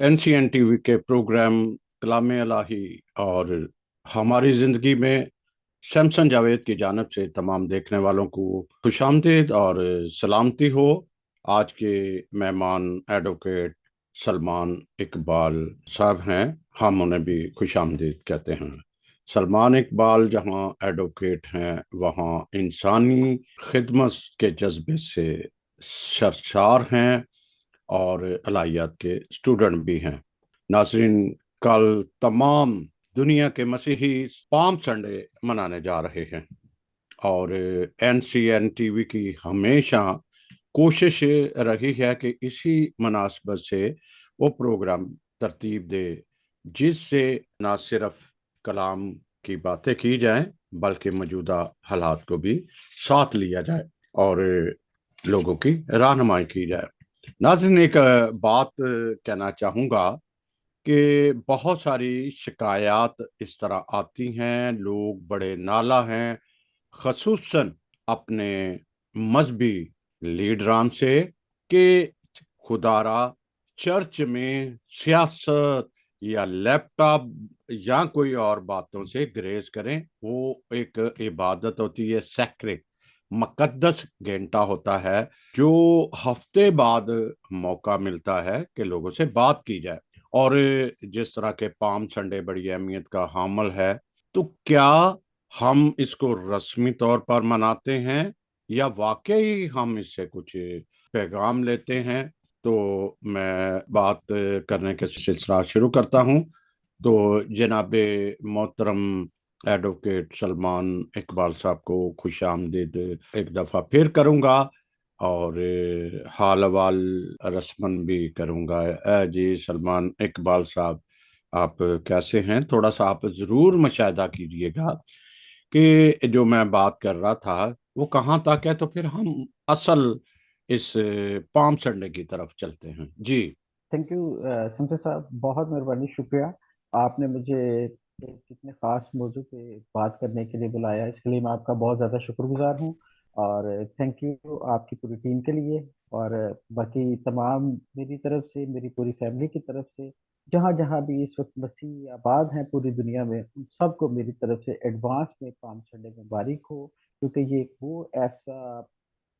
NCN TV के programme कलाम इलाही और हमारी ज़िंदगी में शमसन जावेद की जानिब से तमाम देखने वालों को खुशामदीद और सलामती हो। आज के मेहमान एडवोकेट सलमान इकबाल साहब हैं। हम उन्हें भी खुशामदीद कहते हैं। सलमान इकबाल जहां एडवोकेट हैं वहां इंसानी खिदमत के जज्बे से सरशार हैं और अलाहियात के स्टूडेंट भी हैं। नाज़रीन, कल तमाम दुनिया के मसीही पाम संडे मनाने जा रहे हैं और एनसीएन टीवी की हमेशा कोशिश रही है कि इसी मुनासबत से वो प्रोग्राम तरतीब दे जिससे ना सिर्फ कलाम की बातें की जाएं बल्कि मौजूदा हालात को भी साथ लिया जाए और लोगों की रहनुमाई की जाए। नाज़रीन, एक बात कहना चाहूँगा कि बहुत सारी शिकायत इस तरह आती हैं, लोग बड़े नाला हैं, खसूसन अपने मजहबी लीडरान से कि खुदारा चर्च में सियासत या लैपटॉप या कोई और बातों से ग्रेज करें। वो एक इबादत होती है, सैक्रेड मुकद्दस घंटा होता है जो हफ्ते बाद मौका मिलता है कि लोगों से बात की जाए। और जिस तरह के पाम संडे बड़ी अहमियत का हामिल है, तो क्या हम इसको रस्मी तौर पर मनाते हैं या वाकई हम इससे कुछ पैगाम लेते हैं? तो मैं बात करने के सिलसिला शुरू करता हूं। तो जनाब मोहतरम एडवोकेट सलमान इकबाल साहब को खुश आमदीद एक दफ़ा फिर करूंगा और हाल अहवाल रस्मन भी करूंगा। जी सलमान इकबाल साहब, आप कैसे हैं? थोड़ा सा आप ज़रूर मुशाहिदा कीजिएगा कि जो मैं बात कर रहा था वो कहाँ तक है, तो फिर हम असल इस पाम संडे की तरफ चलते हैं। जी। थैंक यू सिमसे साहब, बहुत मेहरबानी, शुक्रिया। आपने मुझे एक इतने खास मौजू पे बात करने के लिए बुलाया, इसके लिए मैं आपका बहुत ज़्यादा शुक्रगुजार हूँ। और थैंक यू आपकी पूरी टीम के लिए। और बाकी तमाम मेरी तरफ से, मेरी पूरी फैमिली की तरफ से, जहाँ जहाँ भी इस वक्त मसीह आबाद हैं पूरी दुनिया में, उन सबको मेरी तरफ से एडवांस में पाम संडे मुबारक हो। क्योंकि ये एक वो ऐसा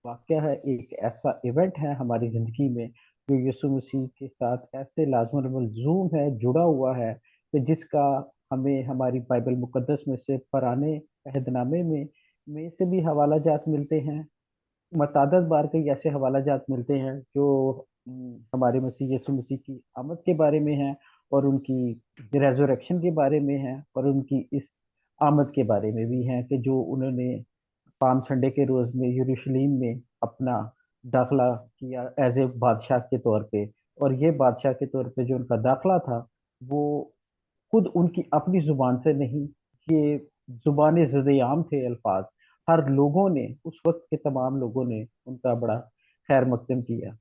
वाकया है, एक ऐसा इवेंट है हमारी ज़िंदगी में जो यीशु मसीह के साथ ऐसे लाजमल मलजूम है, जुड़ा हुआ है, कि जिसका हमें हमारी बाइबल मुकद्दस में से पुराने अहदनामे में से भी हवाला जात मिलते हैं। मतअद्दद बार कई ऐसे हवाला जात मिलते हैं जो हमारे मसीह यीशु मसीह की आमद के बारे में है, और उनकी रेजरेक्शन के बारे में है, और उनकी इस आमद के बारे में भी है कि जो उन्होंने पाम संडे के रोज में यरूशलेम में अपना दाखला किया एज ए बादशाह के तौर पे। और ये बादशाह के तौर पे जो उनका दाखला था, वो खुद उनकी अपनी जुबान से नहीं, ये जुबान ज़िद-ए-आम थे अल्फाज। हर लोगों ने, उस वक्त के तमाम लोगों ने उनका बड़ा खैर मकदम किया।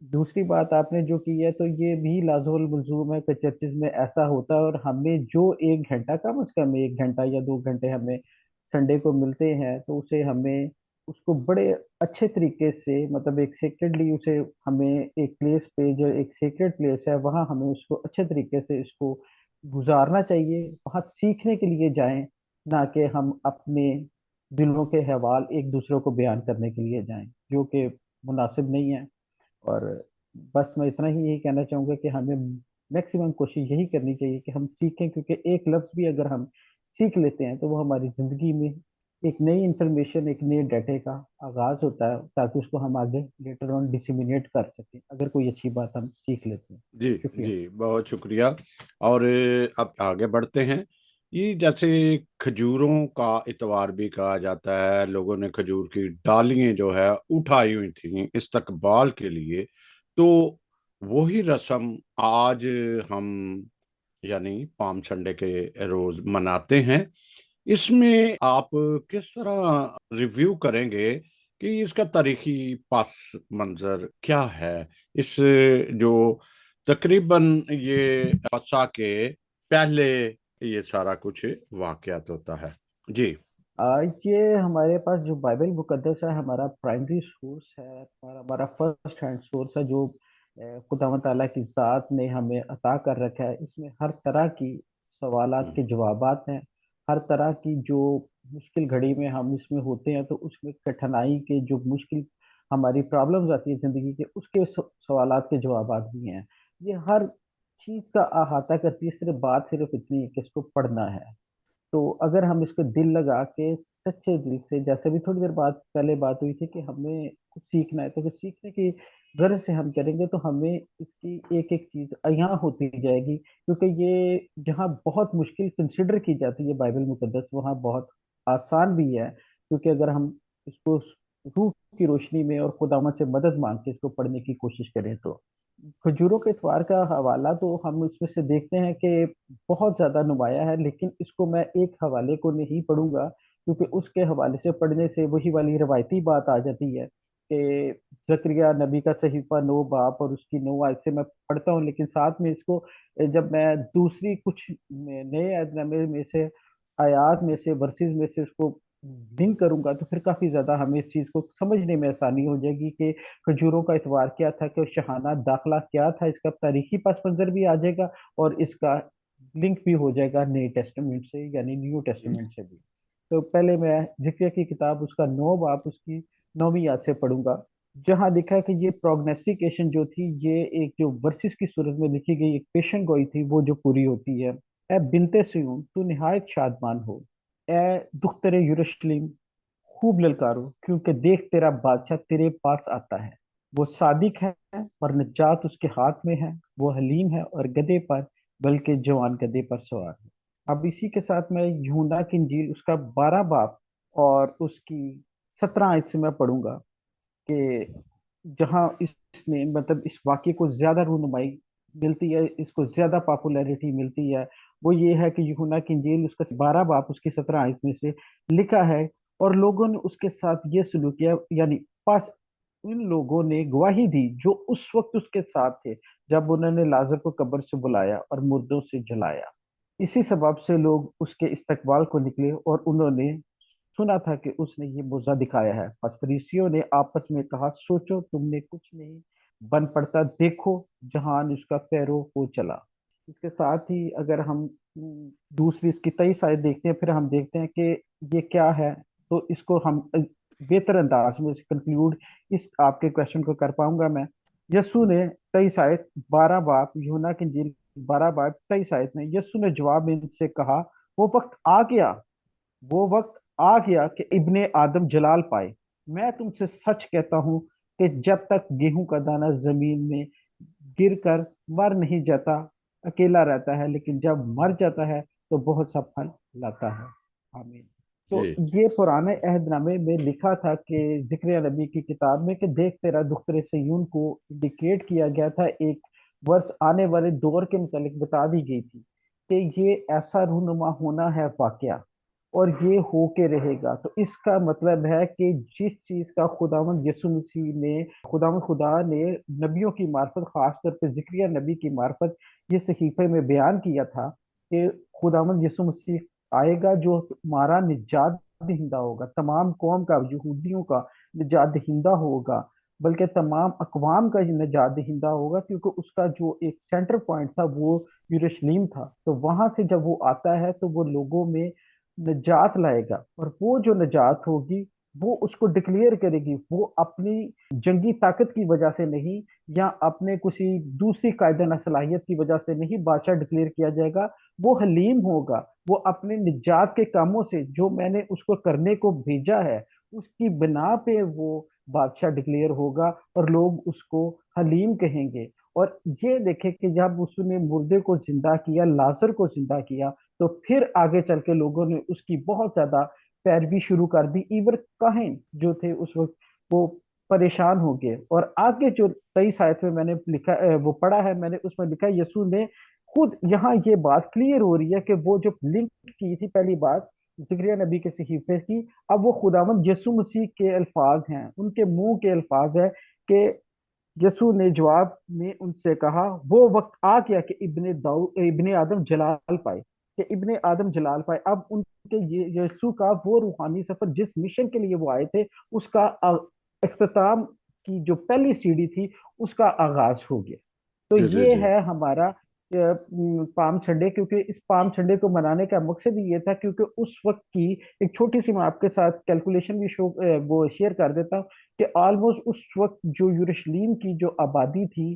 दूसरी बात आपने जो की है, तो ये भी लाज़िमुल मलज़ूम है कि चर्चेज में ऐसा होता है, और हमें जो 1 घंटा, कम से कम 1 घंटा या 2 घंटे हमें संडे को मिलते हैं, तो उसे हमें उसको बड़े अच्छे तरीके से, मतलब एक सेक्रेडली उसे, हमें एक प्लेस पे, जो एक सेक्रेड प्लेस है, वहाँ हमें उसको अच्छे तरीके से इसको गुजारना चाहिए। वहाँ सीखने के लिए जाएं, ना कि हम अपने दिलों के हवाल एक दूसरे को बयान करने के लिए जाएं, जो कि मुनासिब नहीं है। और बस मैं इतना ही यही कहना चाहूँगा कि हमें मैक्सिमम कोशिश यही करनी चाहिए कि हम सीखें, क्योंकि एक लफ्ज़ भी अगर हम सीख लेते हैं तो वो हमारी ज़िंदगी में एक नई इंफॉर्मेशन, एक नए डाटे का आगाज़ होता है, ताकि उसको हम आगे लेटर ऑन डिसमिनेट कर सकें, अगर कोई अच्छी बात हम सीख लेते हैं। जी। शुक्रिया। जी, बहुत शुक्रिया। और अब आगे बढ़ते हैं। ये जैसे खजूरों का इतवार भी कहा जाता है, लोगों ने खजूर की डालियां जो है उठाई हुई थी इस्तकबाल के लिए, तो वही रस्म आज हम यानी पाम संडे के रोज मनाते हैं। इसमें आप किस तरह रिव्यू करेंगे कि इसका तारीखी पस मंजर क्या है? इस जो तकरीबन ये फसा के पहले ये सारा कुछ वाकयात होता है। जी। ये हमारे पास जो बाइबल मुकद्दस है, हमारा प्राइमरी सोर्स है, हमारा हमारा फर्स्ट हैंड सोर्स है, जो खुदावंद ताला की ज़ात ने हमें अता कर रखा है, इसमें हर तरह की सवालात के जवाबात हैं। हर तरह की जो मुश्किल घड़ी में हम इसमें होते हैं, तो उसमें कठिनाई के जो मुश्किल हमारी प्रॉब्लम्स आती है ज़िंदगी के, उसके सवालात के जवाबात भी हैं। ये हर चीज़ का अहाता करती है, सिर्फ बात सिर्फ इतनी है कि इसको पढ़ना है। तो अगर हम इसको दिल लगा के सच्चे दिल से, जैसे भी थोड़ी देर बाद पहले बात हुई थी कि हमें कुछ सीखना है, तो कुछ सीखने की गर्ज से हम करेंगे तो हमें इसकी एक एक चीज यहाँ होती जाएगी। क्योंकि ये जहाँ बहुत मुश्किल कंसिडर की जाती है बाइबल मुकद्दस, वहाँ बहुत आसान भी है। क्योंकि अगर हम इसको रूह की रोशनी में और खुदावंद से मदद मांग के इसको पढ़ने की कोशिश करें, तो खजूरों के इतवार का हवाला तो हम इसमें से देखते हैं कि बहुत ज्यादा नुमाया है, लेकिन इसको मैं एक हवाले को नहीं पढ़ूंगा, क्योंकि उसके हवाले से पढ़ने से वही वाली रवायती बात आ जाती है कि जकरिया नबी का सहीफा 9 बाब और उसकी 9 आयत से मैं पढ़ता हूँ, लेकिन साथ में इसको जब मैं दूसरी कुछ नए अदनामे में से, आयात में से, वर्सेस में से उसको लिंक करूंगा, तो फिर काफी ज्यादा हमें इस चीज को समझने में आसानी हो जाएगी कि खजूरों का इतवार क्या था, कि शहाना दाखिला क्या था, इसका तारीखी पस मंजर भी आ जाएगा और इसका लिंक भी हो जाएगा नए टेस्टामेंट से, यानी न्यू टेस्टामेंट से भी। तो पहले मैं जिक्र की किताब उसका 9 बाब उसकी 9वीं आयत से पढ़ूंगा, जहां लिखा है कि ये प्रोग्नोस्टिकेशन जो थी, ये एक जो वर्सेस की सूरत में लिखी गई एक पेशन गोई थी, वो जो पूरी होती है। ए बिनते सिय्यून, तू निहायत शादमान हो। ए दुख्तरे यरूशलेम, खूब ललकारो, क्योंकि देख तेरा बादशाह तेरे पास आता है। वो सादिक है और निजात उसके हाथ में है। वो हलीम है और गधे पर, बल्कि जवान गधे पर सवार है। अब इसी के साथ मैं यूहन्ना की इंजील उसका 12 बाब और उसकी 17 आयत से मैं पढ़ूंगा कि जहाँ इसने मतलब इस वाक्य को ज्यादा रूनुमाई मिलती है, इसको ज्यादा पॉपुलैरिटी मिलती है। वो ये है कि यूहन्ना की इंजील उसका 12 बाब उसकी 17 आयत में से लिखा है, और लोगों ने उसके साथ ये सलूक किया, यानी पास उन लोगों ने गवाही दी जो उस वक्त उसके साथ थे, जब उन्होंने लाजर को कब्र से बुलाया और मुर्दों से जलाया। इसी सबब से लोग उसके इस्तकबाल को निकले और उन्होंने सुना था कि उसने ये मुजरा दिखाया है। बस फरीसियों ने आपस में कहा, सोचो तुमने कुछ नहीं बन पड़ता, देखो जहान उसका पैरों हो चला। इसके साथ ही अगर हम दूसरी इसकी 23 आयत देखते हैं, फिर हम देखते हैं कि ये क्या है। तो इसको हम बेहतर अंदाज में कंक्लूड इस आपके क्वेश्चन को कर पाऊंगा मैं। यस्सु ने 23 आयत, 12 बाब यूहन्ना की इंजील 12 बाब 23 आयत में यस्सु ने जवाब में इनसे कहा, वो वक्त आ गया, वो वक्त आ गया कि इब्ने आदम जलाल पाए। मैं तुमसे सच कहता हूं कि जब तक गेहूं का दाना जमीन में गिर कर मर नहीं जाता, अकेला रहता है, लेकिन जब मर जाता है तो बहुत सा फल लाता है। आमीन। तो जी। ये पुराने अहदनामे में लिखा था कि जिक्रिया नबी की किताब में कि देख तेरा दुख्तरे सयून को इंडिकेट किया गया था, एक वर्ष आने वाले दौर के मुतालिक बता दी गई थी कि ये ऐसा रूनुमा होना है वाकया, और ये हो के रहेगा। तो इसका मतलब है कि जिस चीज का खुदावंद यसु मसीह ने, खुदावंद खुदा ने नबियों की मार्फत, खासतौर पे जिक्रिया नबी की मार्फत ये सहीफे में बयान किया था कि खुदावंद यसु मसीह आएगा जो हमारा निजात दहिंदा होगा, तमाम कौम का, यहूदियों का निजात दहिंदा होगा, बल्कि तमाम अकवाम का ही निजात दहिंदा होगा। क्योंकि उसका जो एक सेंटर पॉइंट था वो यरूशलेम था। तो वहां से जब वो आता है तो वो लोगों में निजात लाएगा, और वो जो निजात होगी वो उसको डिक्लेयर करेगी। वो अपनी जंगी ताकत की वजह से नहीं, या अपने किसी दूसरी कायदाना सलाहियत की वजह से नहीं बादशाह डिक्लेयर किया जाएगा। वो हलीम होगा, वो अपने निजात के कामों से जो मैंने उसको करने को भेजा है, उसकी बिना पे वो बादशाह डिक्लेयर होगा, और लोग उसको हलीम कहेंगे। और ये देखे कि जब उसने मुर्दे को जिंदा किया, लाजर को जिंदा किया, तो फिर आगे चल के लोगों ने उसकी बहुत ज्यादा पैरवी शुरू कर दी। इवर काहिन जो थे उस वक्त, वो परेशान हो गए। और आगे जो 23 आयत में मैंने लिखा, वो पढ़ा है मैंने, उसमें लिखा है यसू ने खुद, यहाँ ये बात क्लियर हो रही है कि वो जो लिंक की थी पहली बात जिक्रिया नबी के सहीफे की, अब वो खुदावंद यसु मसीह के अल्फाज हैं, उनके मुंह के अल्फाज है कि यसू ने जवाब में उनसे कहा, वो वक्त आ गया कि इब्ने आदम जलाल पाए, कि इब्ने आदम जलाल पाए। अब उनके ये यसू का वो रूहानी सफर जिस मिशन के लिए वो आए थे, उसका अख्ताम की जो पहली सीढ़ी थी, उसका आगाज हो गया। तो जी जी ये जी। है हमारा पाम संडे। क्योंकि इस पाम संडे को मनाने का मकसद ही ये था, क्योंकि उस वक्त की एक छोटी सी, मैं आपके साथ कैलकुलेशन भी वो शेयर कर देता हूँ कि ऑलमोस्ट उस वक्त जो यरूशलेम की जो आबादी थी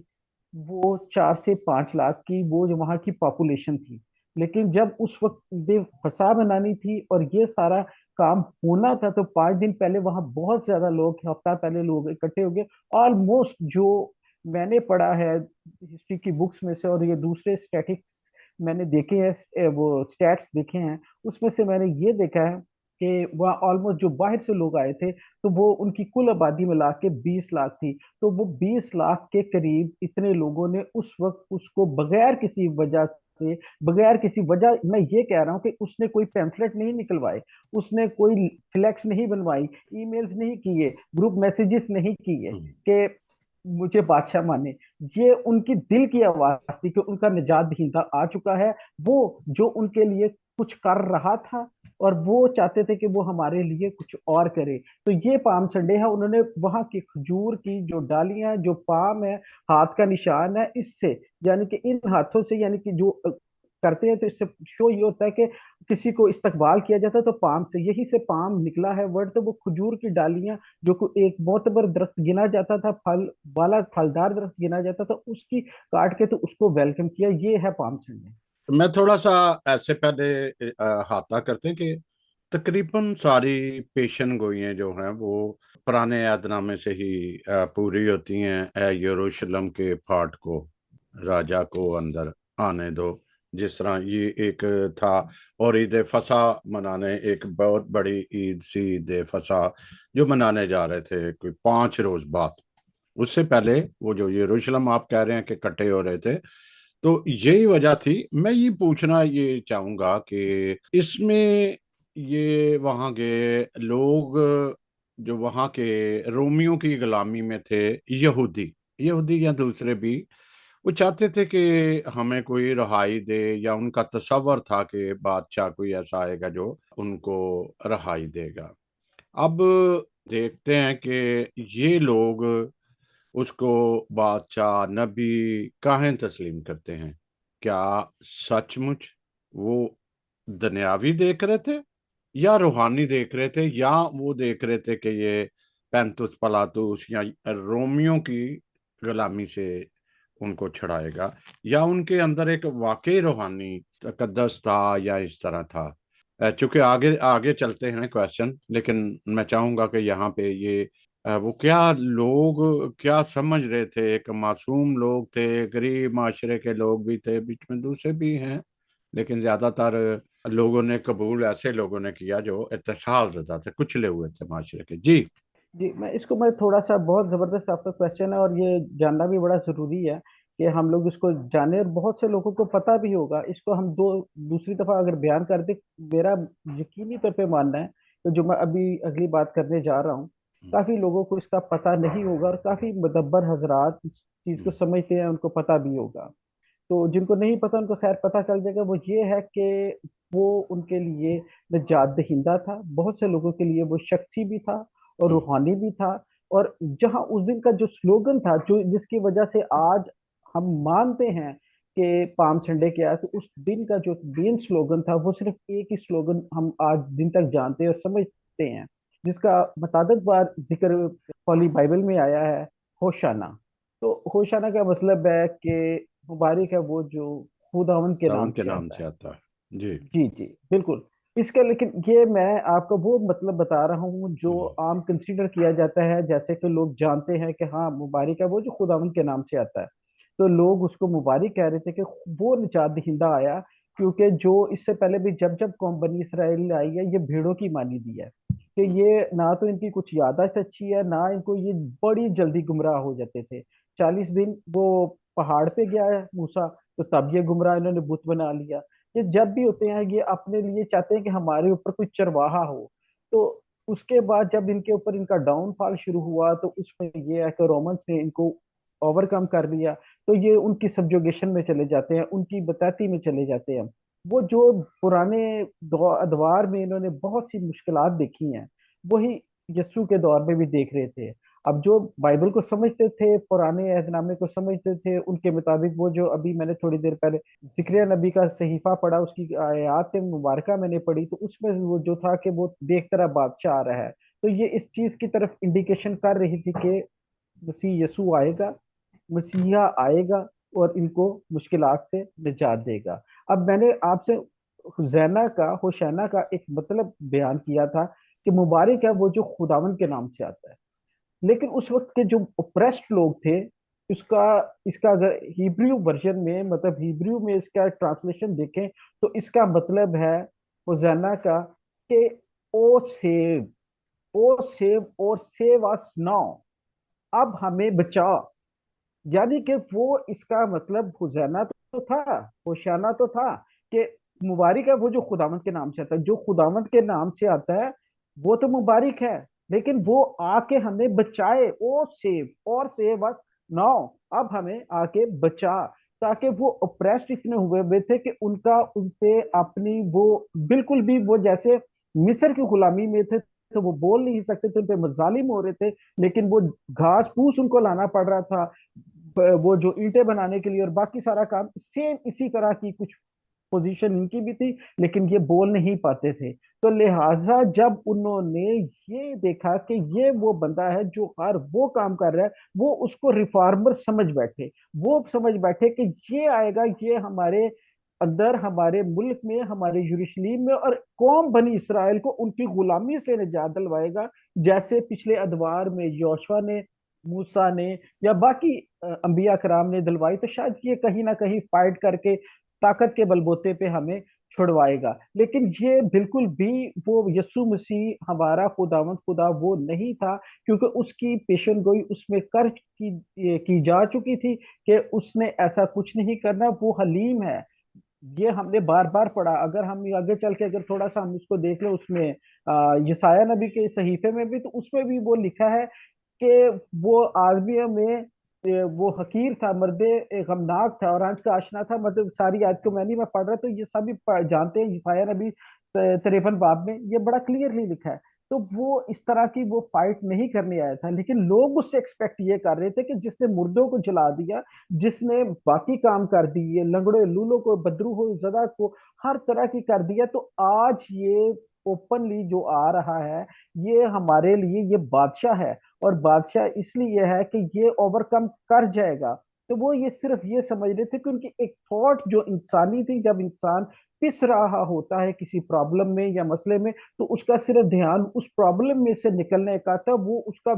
वो 4 से 5 लाख की, वो जो वहाँ की पॉपुलेशन थी। लेकिन जब उस वक्त फसा बनानी थी और ये सारा काम होना था, तो 5 दिन पहले वहां बहुत ज्यादा लोग, हफ्ता पहले लोग इकट्ठे हो गए। ऑलमोस्ट जो मैंने पढ़ा है हिस्ट्री की बुक्स में से, और ये दूसरे स्टैटिक्स मैंने देखे हैं, वो स्टैट्स देखे हैं, उसमें से मैंने ये देखा है कि वहाँ ऑलमोस्ट जो बाहर से लोग आए थे, तो वो उनकी कुल आबादी मिला के 20 लाख थी। तो वो 20 लाख के करीब इतने लोगों ने उस वक्त उसको बगैर किसी वजह से, बगैर किसी वजह, मैं ये कह रहा हूँ कि उसने कोई पैम्फलेट नहीं निकलवाए, उसने कोई फ्लैक्स नहीं बनवाई, ईमेल्स नहीं किए, ग्रुप मैसेजेस नहीं किए हम्म। कि मुझे बादशाह माने। ये उनकी दिल की आवाज थी कि उनका निजात दहिंदा आ चुका है, वो जो उनके लिए कुछ कर रहा था, और वो चाहते थे कि वो हमारे लिए कुछ और करे। तो ये पाम संडे है। उन्होंने वहां की खजूर की जो डालियां, जो पाम है, हाथ का निशान है, इससे, यानी कि इन हाथों से, यानी कि जो करते हैं, तो इससे शो ये होता है कि किसी को इस्तकबाल किया जाता है। तो पाम से, यही से पाम निकला है वर्ड। तो वो खजूर की डालियां, जो को एक मोतबर दरख्त गिना जाता था, फल वाला फलदार दरख्त गिना जाता था, उसकी काट के तो उसको वेलकम किया। ये है पाम संडे। मैं थोड़ा सा ऐसे पहले हाथा करते हैं कि तकरीबन सारी पेशन गोइयाँ जो हैं वो पुराने यादनामे से ही पूरी होती हैं। यरूशलेम के फाट को, राजा को अंदर आने दो। जिस तरह ये एक था, और ईद फसा मनाने, एक बहुत बड़ी ईद सी ईद फसा जो मनाने जा रहे थे कोई 5 रोज बाद। उससे पहले वो जो यरूशलेम आप कह रहे हैं कि इकट्ठे हो रहे थे, तो यही वजह थी। मैं ये पूछना ये चाहूंगा कि इसमें ये वहाँ के लोग जो वहाँ के रोमियों की गुलामी में थे, यहूदी यहूदी या दूसरे भी, वो चाहते थे कि हमें कोई रहाई दे, या उनका तसव्वुर था कि बादशाह कोई ऐसा आएगा जो उनको रहाई देगा। अब देखते हैं कि ये लोग उसको बादशाह नबी काहे तस्लीम करते हैं। क्या सचमुच वो दुनियावी देख रहे थे, या रूहानी देख रहे थे, या वो देख रहे थे कि ये पैंतुस पलातुस या रोमियो की गुलामी से उनको छड़ाएगा, या उनके अंदर एक वाकई रूहानी तकद्दस था, या इस तरह था। चूंकि आगे आगे चलते हैं क्वेश्चन, लेकिन मैं चाहूंगा कि यहाँ पे ये वो क्या लोग क्या समझ रहे थे। एक मासूम लोग थे, गरीब माशरे के लोग भी थे, बीच में दूसरे भी हैं, लेकिन ज्यादातर लोगों ने कबूल ऐसे लोगों ने किया जो इत्तेसाल ज़दा थे, कुचले हुए थे माशरे के। जी। जी, मैं थोड़ा सा, बहुत जबरदस्त आपका क्वेश्चन है, और ये जानना भी बड़ा जरूरी है कि हम लोग इसको जाने, और बहुत से लोगों को पता भी होगा इसको। हम दूसरी दफा अगर बयान कर दे, मेरा यकीनी तौर पे मानना है तो जो मैं अभी अगली बात करने जा रहा हूँ, काफी लोगों को इसका पता नहीं होगा, और काफी मुदब्बर हजरात इस चीज को समझते हैं, उनको पता भी होगा। तो जिनको नहीं पता उनको खैर पता चल जाएगा। वो ये है कि वो उनके लिए निजात दहिंदा था, बहुत से लोगों के लिए वो शख्सी भी था और रूहानी भी था। और जहां उस दिन का जो स्लोगन था, जो जिसकी वजह से आज हम मानते हैं कि पाम संडे क्या है, तो उस दिन का जो मेन स्लोगन था, वो सिर्फ एक ही स्लोगन हम आज दिन तक जानते हैं और समझते हैं, जिसका मतअद्दिद बार जिक्र होली बाइबल में आया है, होशाना। तो होशाना का मतलब है कि मुबारक है वो जो खुदावन के नाम दावन के से नाम आता से है। आता है। जी। जी जी, बिल्कुल। इसका, लेकिन ये मैं आपको वो मतलब बता रहा हूँ जो हम्म। आम कंसीडर किया जाता है, जैसे कि लोग जानते हैं कि हाँ मुबारक है वो जो खुदावन के नाम से आता है। तो लोग उसको मुबारक कह रहे थे कि वो निजात दहिंदा आया, क्योंकि जो इससे पहले भी जब जब कौम बनी इसराइल आई है, ये भेड़ों की मानी दी है कि ये ना तो इनकी कुछ याददाश्त अच्छी है, ना इनको, ये बड़ी जल्दी गुमराह हो जाते थे। 40 दिन वो पहाड़ पे गया है मूसा, तो तब ये गुमराह, इन्होंने बुत बना लिया। ये जब भी होते हैं, ये अपने लिए चाहते हैं कि हमारे ऊपर कोई चरवाहा हो। तो उसके बाद जब इनके ऊपर इनका डाउनफॉल शुरू हुआ, तो उसमें ये है कि रोमन्स ने इनको ओवरकम कर लिया। तो ये उनकी सब्जुगेशन में चले जाते हैं, उनकी बताती में चले जाते हैं। वो जो पुराने अदवार में इन्होंने बहुत सी मुश्किलात देखी हैं, वही यस्सु के दौर में भी देख रहे थे। अब जो बाइबल को समझते थे, पुराने अहदनामे को समझते थे, उनके मुताबिक वो जो अभी मैंने थोड़ी देर पहले जिक्रिया नबी का सहीफा पढ़ा, उसकी आयत मुबारका मैंने पढ़ी, तो उसमें वो जो था कि वो देख तरह बादशाह आ रहा है, तो ये इस चीज की तरफ इंडिकेशन कर रही थी कि मसीह यसु आएगा, मसीहा आएगा और इनको मुश्किलात से निजात देगा। अब मैंने आपसे होशैना का एक मतलब बयान किया था कि मुबारक है वो जो खुदावन के नाम से आता है। लेकिन उस वक्त के जो ओप्रेस्ड लोग थे, इसका इसका अगर हिब्रू वर्जन में, मतलब हिब्रू में इसका ट्रांसलेशन देखें, तो इसका मतलब है होशाना का कि ओ सेव, ओ सेव और सेव अस नाउ, अब हमें बचा। यानी कि वो, इसका मतलब हुसैना तो था, होशाना तो था कि मुबारक है वो जो खुदावंत के नाम से आता है। जो खुदावंत के नाम से आता है वो तो मुबारक है, लेकिन वो आके हमें बचाए, ओ सेव और सेव अस नाउ, अब हमें आके बचा। ताकि वो ओप्रेस्ड इतने हुए हुए थे कि उनका उनपे अपनी वो, बिल्कुल भी वो जैसे मिस्र की गुलामी में थे, तो वो बोल नहीं सकते थे, उन पे मजालिम हो रहे थे, लेकिन वो घास फूस उनको लाना पड़ रहा था, वो जो ईंटें बनाने के लिए और बाकी सारा काम सेम इसी तरह की कुछ पोजीशन इनकी भी थी, लेकिन ये बोल नहीं पाते थे। तो लिहाजा जब उन्होंने ये देखा कि ये वो बंदा है जो हर वो काम कर रहा है, वो उसको रिफॉर्मर समझ बैठे। वो समझ बैठे कि ये आएगा, ये हमारे अंदर, हमारे मुल्क में, हमारे यरूशलेम में, और कौम बनी इसराइल को उनकी गुलामी से निजात दिलवाएगा, जैसे पिछले अदवार में योशुआ ने, मूसा ने, या बाकी अंबिया कराम ने दिलवाई। तो शायद ये कहीं ना कहीं फाइट करके ताकत के बलबूते पे हमें छुड़वाएगा। लेकिन ये बिल्कुल भी वो यीशु मसीह हमारा खुदावंद खुदा वो नहीं था, क्योंकि उसकी पेशन गोई उसमें कर की जा चुकी थी कि उसने ऐसा कुछ नहीं करना, वो हलीम है। ये हमने बार बार पढ़ा। अगर हम आगे चल के अगर थोड़ा सा हम इसको देख ले, उसमें यसाया नबी के सहीफे में भी, तो उसमें भी वो लिखा है कि वो आदमी में वो हकीर था, मर्दे गमनाक था और आंच का आशना था। मतलब सारी आयत को मैं नहीं मैं पढ़ रहा, तो ये सभी जानते हैं, यसाया नबी 53 बाब में ये बड़ा क्लियरली लिखा है। तो वो इस तरह की वो फाइट नहीं करने आया था, लेकिन लोग उससे एक्सपेक्ट ये कर रहे थे कि जिसने मुर्दों को जला दिया, जिसने बाकी काम कर दिए, लंगड़े लूलों को, बदरू हो जदा को हर तरह की कर दिया, तो आज ये ओपनली जो आ रहा है, ये हमारे लिए ये बादशाह है। और बादशाह इसलिए है कि ये ओवरकम कर जाएगा। तो वो ये सिर्फ ये समझ रहे थे कि उनकी एक थॉट जो इंसानी थी, जब इंसान पिस रहा होता है किसी प्रॉब्लम में या मसले में, तो उसका सिर्फ ध्यान उस प्रॉब्लम में से निकलने का था। वो उसका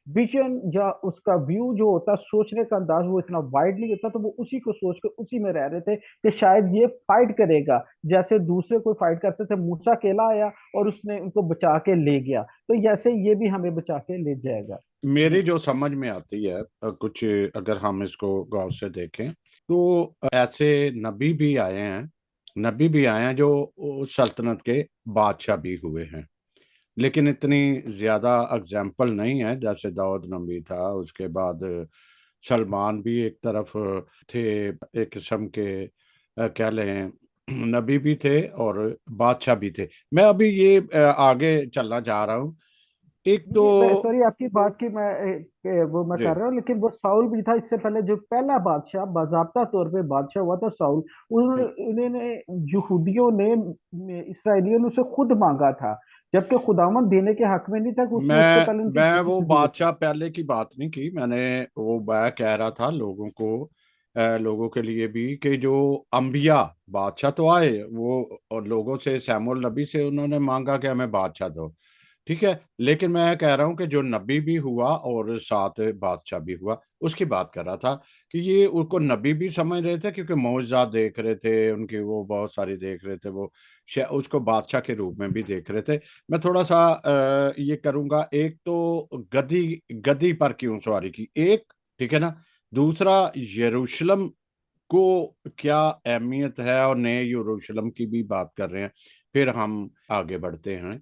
विजन या उसका व्यू जो होता, सोचने का अंदाज वो इतना वाइडली होता, तो वो उसी को सोच कर उसी में रह रहे थे कि शायद ये फाइट करेगा, जैसे दूसरे कोई फाइट करते थे। मूसा अकेला आया और उसने उनको बचा के ले गया, तो जैसे ये भी हमें बचा के ले जाएगा। मेरी जी। जो समझ में आती है कुछ, अगर हम इसको गौर से देखें तो ऐसे नबी भी आए हैं, नबी भी आए हैं जो उस सल्तनत के बादशाह भी हुए हैं, लेकिन इतनी ज्यादा एग्जाम्पल नहीं है। जैसे दाऊद नबी था, उसके बाद सलमान भी एक तरफ थे, एक किस्म के क्या लें, नबी भी थे और बादशाह भी थे। मैं अभी ये आगे चलना चाह रहा हूँ। एक जी तो जी, मैं सॉरी आपकी बात की मैं वो मैं कर जी रहा हूँ, लेकिन वो साउल भी था इससे पहले, जो पहला बादशाह बाजाबता तौर पे बादशाह हुआ था साउल। उन्होंने उन्होंने यहूदियों ने इसराइलियों ने उसे खुद मांगा था, जबकि खुदावंद देने के हक में नहीं था, कि उसने उससे पहले उनकी मैं वो जिंदगी दी थी। बादशाह पहले की बात नहीं की मैंने। वो मैं कह रहा था लोगों को, लोगों के लिए भी, कि जो अंबिया, बादशाह तो आए वो, और लोगों से, सैमुअल नबी से उन्होंने मांगा कि हमें बादशाह दो, ठीक है। लेकिन मैं कह रहा हूँ कि जो नबी भी हुआ और साथ बादशाह भी हुआ, उसकी बात कर रहा था कि ये उनको नबी भी समझ रहे थे, क्योंकि मौजूद देख रहे थे उनकी, वो बहुत सारी देख रहे थे, वो उसको बादशाह के रूप में भी देख रहे थे। मैं थोड़ा सा ये करूंगा। एक तो गधी, गधी पर क्यों सवारी की, एक, ठीक है ना। दूसरा, यरूशलेम को क्या अहमियत है, और नए यरूशलेम की भी बात कर रहे हैं। फिर हम आगे बढ़ते हैं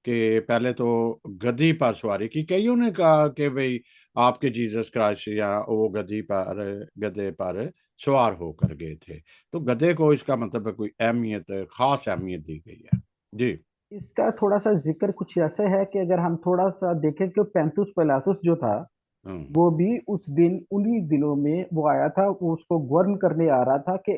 कि पहले तो गधी पर सवारी की, कईयों ने कहा कि भाई आपके जीसस क्राइस्ट या वो गधी पर, गधे पर सवार होकर गए थे, तो गधे को इसका मतलब है कोई अहमियत, खास अहमियत दी गई है। जी इसका थोड़ा सा जिक्र कुछ ऐसे है कि अगर हम थोड़ा सा देखें कि पैंतुस पिलातुस जो था, हम्म। वो भी उस दिन उन्हीं दिनों में वो आया था, वो उसको गवर्न करने आ रहा था कि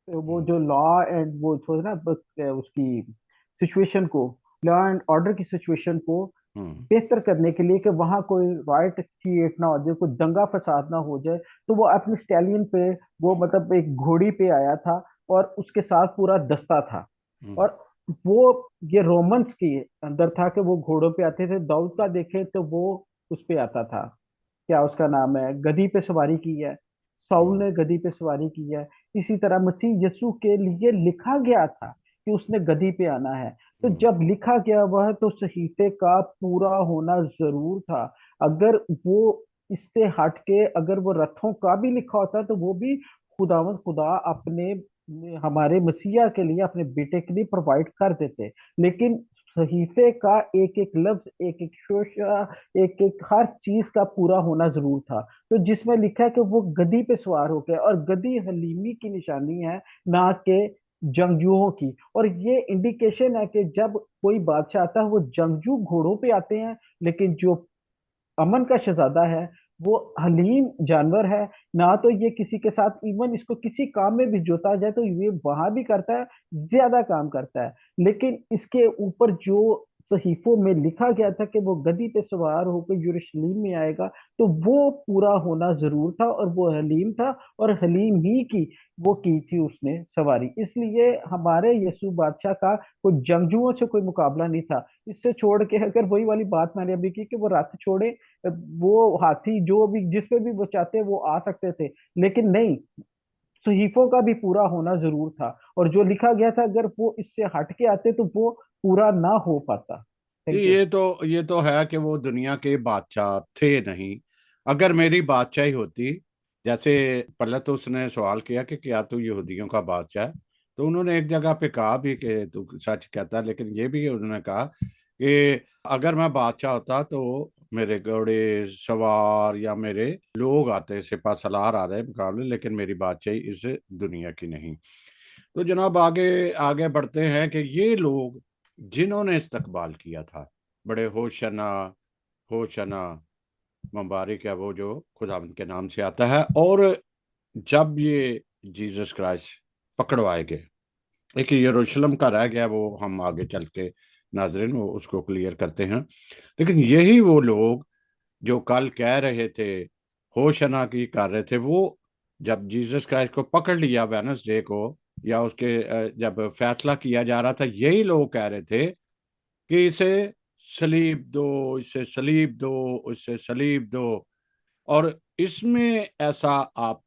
वो हम्म। जो लॉ एंड वो थोड़ा ना उसकी सिचुएशन को, लॉ एंड ऑर्डर की सिचुएशन को हम्म। बेहतर करने के लिए, कि वहां कोई राइट क्रिएट ना हो जाए, कोई दंगा फसाद ना हो जाए, तो वो अपने स्टैलियन पे, वो मतलब एक घोड़ी पे आया था और उसके साथ पूरा दस्ता था। हम्म। और वो ये रोमन्स के अंदर था कि वो घोड़ों पे आते थे। दाऊद का देखे तो वो उस पे आता था, क्या उसका नाम है, गधी पे सवारी की है। साउल हम्म। ने गधी पे सवारी की है। इसी तरह मसीह यीशु के लिए लिखा गया था कि उसने गधी पे आना है। तो हम्म। जब लिखा गया वह, तो सहीफे का पूरा होना जरूर था। अगर वो इससे हट के अगर वो रथों का भी लिखा होता तो वो भी खुदावंद खुदा अपने हमारे मसीहा के लिए, अपने बेटे के लिए प्रोवाइड कर देते। लेकिन सहीफे का एक एक लफ्ज, एक एक शोशा, एक एक हर चीज का पूरा होना जरूर था। तो जिसमें लिखा है कि वो गधी पे सवार हो गए, और गधी हलीमी की निशानी है, ना कि जंगजुओं की। और ये इंडिकेशन है कि जब कोई बादशाह आता है वो जंगजू घोड़ों पे आते हैं, लेकिन जो अमन का शहजादा है वो हलीम जानवर है। ना तो ये किसी के साथ, इवन इसको किसी काम में भी जोता जाए तो ये वहां भी करता है, ज्यादा काम करता है। लेकिन इसके ऊपर जो सहीफों में लिखा गया था कि वो गद्दी पे सवार होकर यरूशलेम में आएगा, तो वो पूरा होना जरूर था, और वो हलीम था, और हलीम ही की वो की थी उसने सवारी। इसलिए हमारे यीशु बादशाह का कोई जंगजुओं से कोई मुकाबला नहीं था। इससे छोड़ के, अगर वही वाली बात मैंने अभी की कि वो रथ छोड़े, वो हाथी जो भी जिस पे भी वो चाहते वो आ सकते थे, लेकिन नहीं, सहीफों का भी पूरा होना जरूर था। और जो लिखा गया था अगर वो इससे हट के आते तो वो पूरा ना हो पाता। जी, थैंक यू। ये तो है कि वो दुनिया के बादशाह थे नहीं। अगर मेरी बादशाही होती, जैसे पहले तो उसने सवाल किया कि क्या तू यहूदियों का बादशाह है, तो उन्होंने एक जगह पे कहा भी कि तू सच कहता है, लेकिन ये भी उन्होंने कहा कि अगर मैं बादशाह होता तो मेरे घोड़े सवार या मेरे लोग आते, सिपा सलार आ रहे मुकाबले, लेकिन मेरी बादशाही इस दुनिया की नहीं। तो जनाब आगे आगे बढ़ते हैं कि ये लोग जिन्होंने इस्तकबाल किया था, बड़े होशना होशना मुबारक है वो जो खुदावंद के नाम से आता है। और जब ये जीसस क्राइस्ट पकड़वाए गए, एक यरूशलेम का रह गया, वो हम आगे चल के नाजरीन वो उसको क्लियर करते हैं। लेकिन यही वो लोग जो कल कह रहे थे, होशना की कर रहे थे, वो जब जीसस क्राइस्ट को पकड़ लिया वेनसडे को, या उसके जब फैसला किया जा रहा था, यही लोग कह रहे थे कि इसे सलीब दो, इसे सलीब दो, इसे सलीब दो। और इसमें ऐसा आप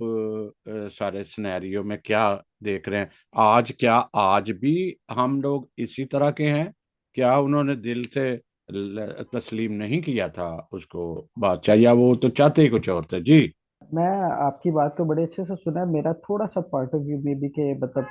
सारे सिनेरियो में क्या देख रहे हैं? आज क्या आज भी हम लोग इसी तरह के हैं? क्या उन्होंने दिल से तस्लीम नहीं किया था उसको बादशाह, या वो तो चाहते ही कुछ और थे? जी। मैं आपकी बात को बड़े अच्छे से सुना। मेरा थोड़ा सा पॉइंट ऑफ व्यू में भी कि मतलब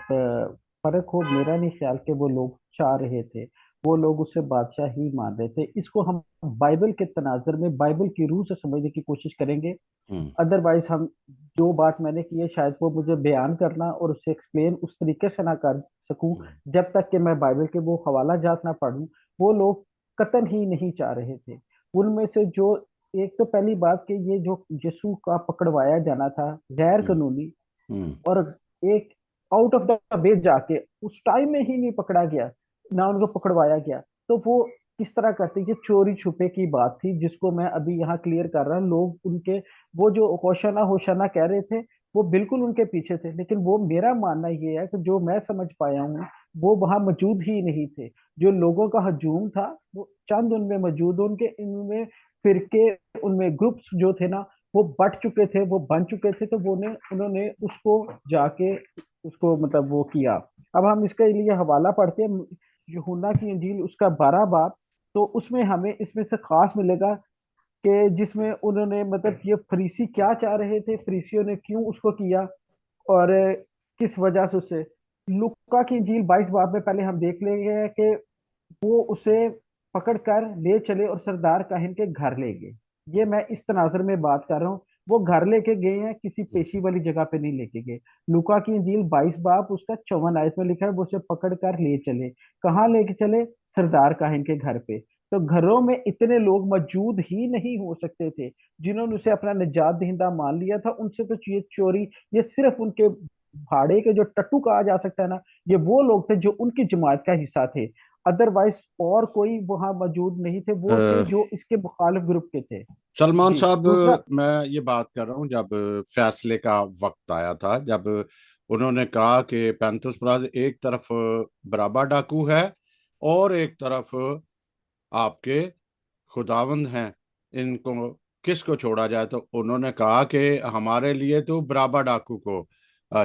फर्क हो, मेरा नहीं ख्याल कि वो लोग चाह रहे थे। वो लोग उससे बादशाह ही मान रहे थे। इसको हम बाइबल के तनाजर में, बाइबल की रूह से समझने की कोशिश करेंगे। हम्म। अदरवाइज हम, जो बात मैंने की है शायद वो मुझे बयान करना और उसे एक्सप्लेन उस तरीके से ना कर सकूं हम्म। जब तक कि मैं बाइबल के वो हवाला जात ना पढूं। वो लोग कतन ही नहीं चाह रहे थे। उनमें से जो, एक तो पहली बात कि ये जो यीशु का पकड़वाया जाना था गैर हम्म। कानूनी, हम्म। और एक आउट ऑफ द वे जाके उस टाइम में ही नहीं पकड़ा गया, ना उनको पकड़वाया गया, तो वो किस तरह करते? ये चोरी छुपे की बात थी जिसको मैं अभी यहाँ क्लियर कर रहा हूँ। लोग उनके, वो जो होशाना होशाना कह रहे थे, वो बिल्कुल उनके पीछे थे। लेकिन वो, मेरा मानना ये है कि जो मैं समझ पाया हूँ, वो वहां मौजूद ही नहीं थे। जो लोगों का हजूम था वो चंद उनमें मौजूद, उनके इनमें फिरके, उनमें ग्रुप्स जो थे ना, वो बट चुके थे, वो बन चुके थे। तो वो ने उन्होंने उसको जाके उसको मतलब वो किया। अब हम इसके लिए हवाला पढ़ते हैं यूहन्ना की इंजील उसका 12 बाब। तो उसमें हमें इसमें से खास मिलेगा कि जिसमें उन्होंने मतलब ये फरीसी क्या चाह रहे थे, फरीसियों ने क्यों उसको किया, और किस वजह से उसे। लुक्का की इंजील 22 बाब में पहले हम देख लेंगे कि वो उसे पकड़ कर ले चले और सरदार काहिन के घर ले गए। ये मैं इस तनाजर में बात कर रहा हूँ। वो घर लेके गए हैं, किसी पेशी वाली जगह पे नहीं लेके गए। लूका की इंजील 22 बाब उसका 54 आयत में लिखा है वो उसे पकड़ कर ले चले। कहाँ लेके चले? सरदार काहिन के घर पे। तो घरों में इतने लोग मौजूद ही नहीं हो सकते थे जिन्होंने उसे अपना निजात दहिंदा मान लिया था। उनसे तो ये चोरी, ये सिर्फ उनके भाड़े के जो टट्टू कहा जा सकता है ना, ये वो लोग थे जो उनकी जमात का हिस्सा थे। अदरवाइज और कोई वहां मौजूद नहीं थे, वो थे अ, जो इसके मुखालिफ ग्रुप के थे। सलमान जी साहब, दूसरा। मैं ये बात कर रहा हूँ, जब फैसले का वक्त आया था, जब उन्होंने कहा कि पैंतीस प्रांत एक तरफ बराबर डाकू है और एक तरफ आपके खुदावंद हैं, इनको किसको छोड़ा जाए, तो उन्होंने कहा कि हमारे लिए तो बराबर डाकू को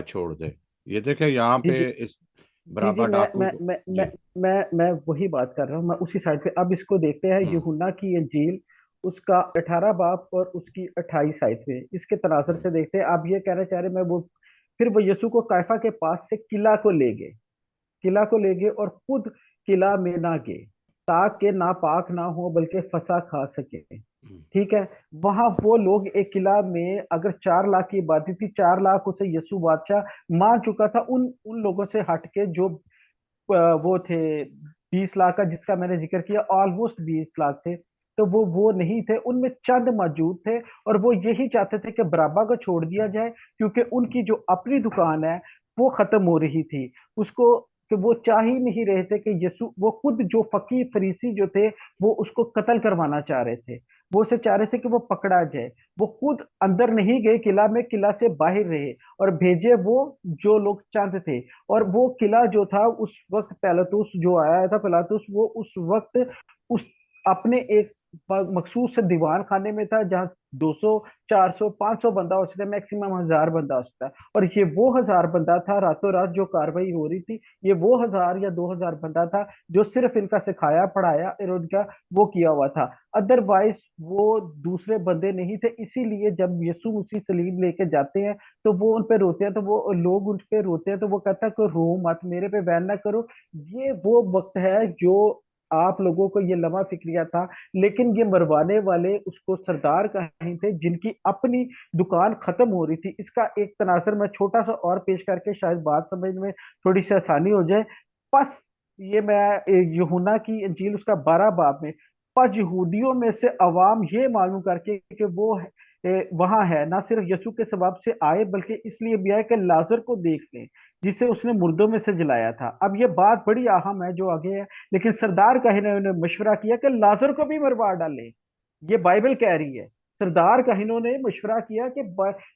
छोड़ दे। ये देखे यहाँ जी जी पे इस जी जी बराबर डाकू को। जी। मैं वही बात कर रहा हूँ, मैं उसी साइड पे। अब इसको देखते हैं, हम्म। यूहन्ना की इंजील, उसका 18 बाब और उसकी 28 आयत पे इसके तनासर हम्म। से देखते हैं। आप ये कहना चाह रहे हैं, मैं वो, फिर वो यीशु को कायफा के पास से किला को ले गए, किला को ले गए और खुद किला में ना गए, ताकि नापाक ना हो बल्कि फंसा खा सके। हम्म। ठीक है। वहां वो लोग एक किला में, अगर 4 लाख की आबादी थी, 4 लाख उसे यीशु बादशाह मान चुका था। उन उन लोगों से हटके जो वो थे 20 लाख का जिसका मैंने जिक्र किया, ऑलमोस्ट 20 लाख थे। तो वो नहीं थे, उनमें चंद मौजूद थे। और वो यही चाहते थे कि बराबा को छोड़ दिया जाए, क्योंकि उनकी जो अपनी दुकान है वो खत्म हो रही थी। उसको, कि वो चाह ही नहीं रहे थे कि यीशु, वो खुद जो फकीर फरीसी जो थे, वो उसको कत्ल करवाना चाह रहे थे। वो उसे चाह रहे थे कि वो पकड़ा जाए। वो खुद अंदर नहीं गए किला में, किला से बाहर रहे और भेजे वो जो लोग चाहते थे। और वो किला जो था उस वक्त, पिलातुस जो आया था, पिलातुस वो उस वक्त उस अपने एक मखसूस से दीवान खाने में था, जहाँ 200, 400, 500 बंदा हो सकता है, मैक्सिमम 1000 बंदा हो सकता है। और ये वो 1000 बंदा था, रातों रात जो कार्रवाई हो रही थी, ये वो 1000 या 2000 बंदा था जो सिर्फ इनका सिखाया पढ़ाया और उनका वो किया हुआ था। अदरवाइज वो दूसरे बंदे नहीं थे। इसीलिए जब यीशु मसीह सलीब लेके जाते हैं तो वो उन पे रोते हैं, तो वो लोग उन पे रोते हैं, तो वो कहता है कि रो मत, मेरे पे बैन ना करो। ये वो वक्त है जो आप लोगों को ये लम्हा फिक्रिया था। लेकिन ये मरवाने वाले उसको सरदार कहीं थे जिनकी अपनी दुकान खत्म हो रही थी। इसका एक तनासर मैं छोटा सा और पेश करके शायद बात समझ में थोड़ी सी आसानी हो जाए। बस ये मैं यूहन्ना की इंजील उसका 12 बाब में, बस यहूदियों में से अवाम ये मालूम करके कि वो वहां है, ना सिर्फ यीशु के सबब से आए बल्कि इसलिए भी आए कि लाजर को देख लें जिसे उसने मुर्दों में से जलाया था। अब ये बात बड़ी अहम है जो आगे है। लेकिन सरदार काहिनों ने मशवरा किया कि लाजर को भी मरवा डालें, ये बाइबल कह रही है। सरदार काहिनों ने मशवरा किया कि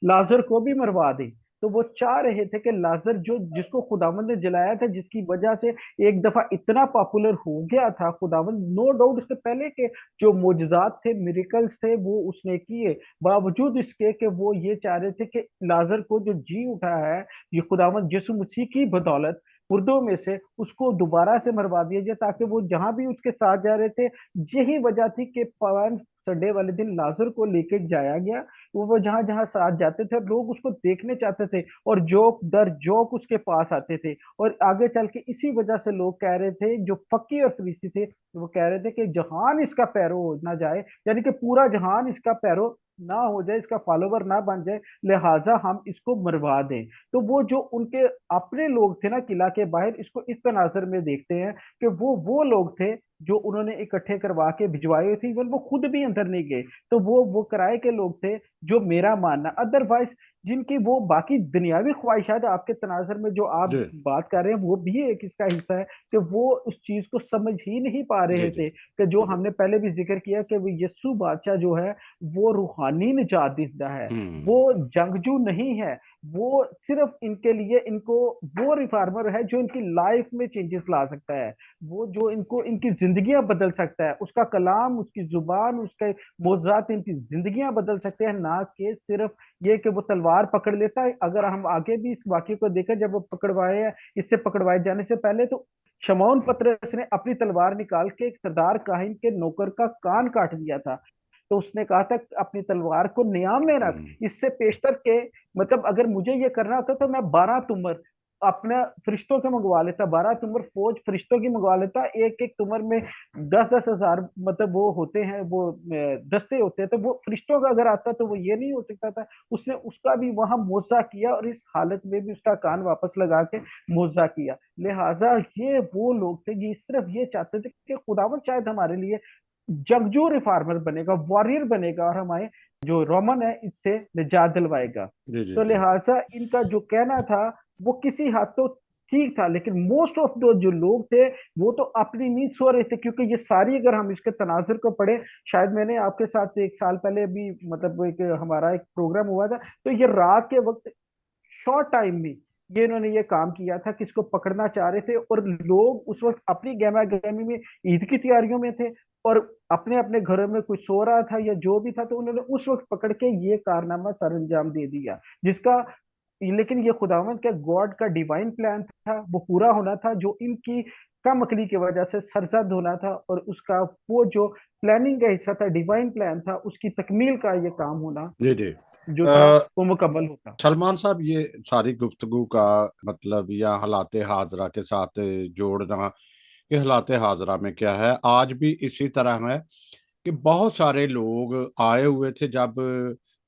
लाजर को भी मरवा दें। तो वो चाह रहे थे कि लाजर जो, जिसको खुदावंद ने जलाया था, जिसकी वजह से एक दफा इतना पॉपुलर हो गया था खुदावंद, नो डाउट उसके पहले के जो मोजजात थे, मिरेकल्स थे, वो उसने किए, बावजूद इसके कि वो ये चाह रहे थे कि लाजर को जो जी उठा है, ये खुदावंद यीशु मसीह की बदौलत मुर्दों में से, उसको दोबारा से मरवा दिया जाए, ताकि वो जहां भी उसके साथ जा रहे थे। यही वजह थी कि पवन संडे वाले दिन लाजर को लेके जाया गया। वो जहां जहां साथ जाते थे लोग उसको देखने चाहते थे, और जोक दर जोक उसके पास आते थे। और आगे चल के इसी वजह से लोग कह रहे थे, जो फकी और फरीसी थे, वो कह रहे थे कि जहान इसका पैरो हो ना जाए, यानी कि पूरा जहान इसका पैरो ना हो जाए, इसका फॉलोवर ना बन जाए, लिहाजा हम इसको मरवा दें। तो वो जो उनके अपने लोग थे ना किला के बाहर, इसको इस तनाजर में देखते हैं कि वो लोग थे जो उन्होंने इकट्ठे करवा के भिजवाए थे। इवन वो खुद भी अंदर नहीं गए, तो वो किराए के लोग थे, जो मेरा मानना। अदरवाइज जिनकी वो बाकी दुनियावी ख्वाहिशात आपके तनाजर में जो आप जी। बात कर रहे हैं, वो भी एक इसका हिस्सा है कि वो उस चीज को समझ ही नहीं पा जी। रहे जी। थे कि जो हमने पहले भी जिक्र किया कि वो यस्सु बादशाह जो है, वो रूहानी निजात दहिंदा है, वो हम्म। जंगजू नहीं है। वो सिर्फ इनके लिए, इनको, वो रिफार्मर है जो इनकी लाइफ में चेंजेस ला सकता है, वो जो इनको इनकी जिंदगियां बदल सकता है। उसका कलाम, उसकी जुबान, उसके मोजात इनकी जिंदगियां बदल सकते हैं, ना कि सिर्फ ये कि वो तलवार पकड़ लेता है। अगर हम आगे भी इस वाक्य को देखें, जब वो पकड़वाए या इससे पकड़वाए जाने से पहले, तो शमौन पतरस ने अपनी तलवार निकाल के एक सरदार काहिन के नौकर का कान काट दिया था। तो उसने कहा था कि अपनी तलवार को नियाम में रख, हम्म। इससे पेशतर के, मतलब अगर मुझे ये करना होता तो मैं 12 तुमर अपने फरिश्तों के मंगवा लेता, 12 तुमर फौज फरिश्तों की मंगवा लेता, एक एक तुमर में 10-10 हजार मतलब वो होते हैं, वो दस्ते होते हैं, तो वो फरिश्तों का अगर आता तो वो ये नहीं हो सकता था। उसने उसका भी वहां मुआवजा किया, और इस हालत में भी उसका कान वापस लगा के मुआवजा किया। लिहाजा ये वो लोग थे, ये सिर्फ ये चाहते थे कि खुदावन शायद हमारे लिए जंगजू रिफार्मर बनेगा, वॉरियर बनेगा, और हमारे जो रोमन है इससे निजात दिलवाएगा। जी जी तो जी। लिहाजा इनका जो कहना था वो किसी हद तो ठीक था, लेकिन मोस्ट ऑफ दो जो लोग थे वो तो अपनी नींद सो रहे थे, क्योंकि ये सारी अगर हम इसके तनाजुर को पढ़े, शायद मैंने आपके साथ 1 साल पहले भी मतलब एक हमारा एक प्रोग्राम हुआ था, तो ये रात के वक्त शॉर्ट टाइम में ये इन्होंने ये काम किया था, किसको पकड़ना चाह रहे थे, और लोग उस वक्त अपनी गहमा गहमी में ईद की तैयारियों में थे, और अपने अपने घरों में कोई सो रहा था या जो भी था, तो उन्होंने उस वक्त पकड़ के ये कारनामा सर अंजाम दे दिया, जिसका लेकिन ये खुदावंद के गॉड का डिवाइन प्लान था, वो पूरा होना था, जो इनकी कम अकली की वजह से सरजद होना था, और उसका वो जो प्लानिंग का हिस्सा था, डिवाइन प्लान था, उसकी तकमील का ये काम होना जी जी। जो था वो मुकम्मल होता। सलमान साहब, ये सारी गुफ्तगू का मतलब या हालात हाजरा के साथ जोड़ना कि हालात हाजरा में क्या है, आज भी इसी तरह है कि बहुत सारे लोग आए हुए थे जब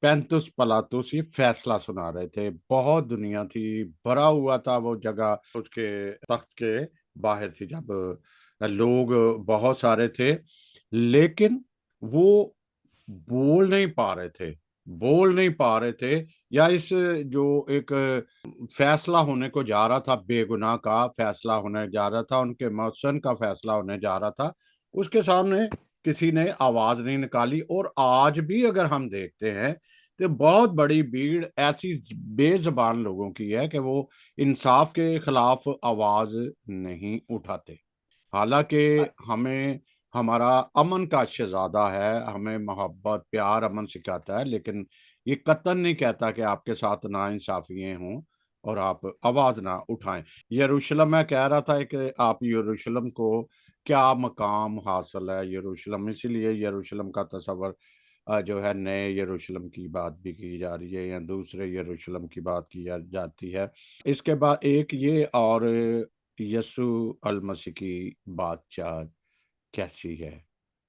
पैंतुस पलातुस ये फैसला सुना रहे थे। बहुत दुनिया थी, भरा हुआ था वो जगह, उसके तख्त के बाहर थी जब लोग बहुत सारे थे, लेकिन वो बोल नहीं पा रहे थे, बोल नहीं पा रहे थे। या इस जो एक फैसला होने को जा रहा था, बेगुनाह का फैसला होने जा रहा था, उनके मौसन का फैसला होने जा रहा था, उसके सामने किसी ने आवाज नहीं निकाली। और आज भी अगर हम देखते हैं तो बहुत बड़ी भीड़ ऐसी बेजबान लोगों की है कि वो इंसाफ के खिलाफ आवाज नहीं उठाते। हालांकि हमें हमारा अमन का शहजादा है, हमें मोहब्बत प्यार अमन सिखाता है, लेकिन ये कतई नहीं कहता कि आपके साथ नाइंसाफियां हों और आप आवाज ना उठाएं। यरूशलेम, मैं कह रहा था कि आप यरूशलेम को क्या मकाम हासिल है यरूशलेम, इसीलिए यरूशलेम का तस्वर जो है नए यरूशलेम की बात भी की जा रही है या दूसरे यरूशलेम की बात की जाती है। इसके बाद एक ये और यसु अल मसीह की बादशाह कैसी है,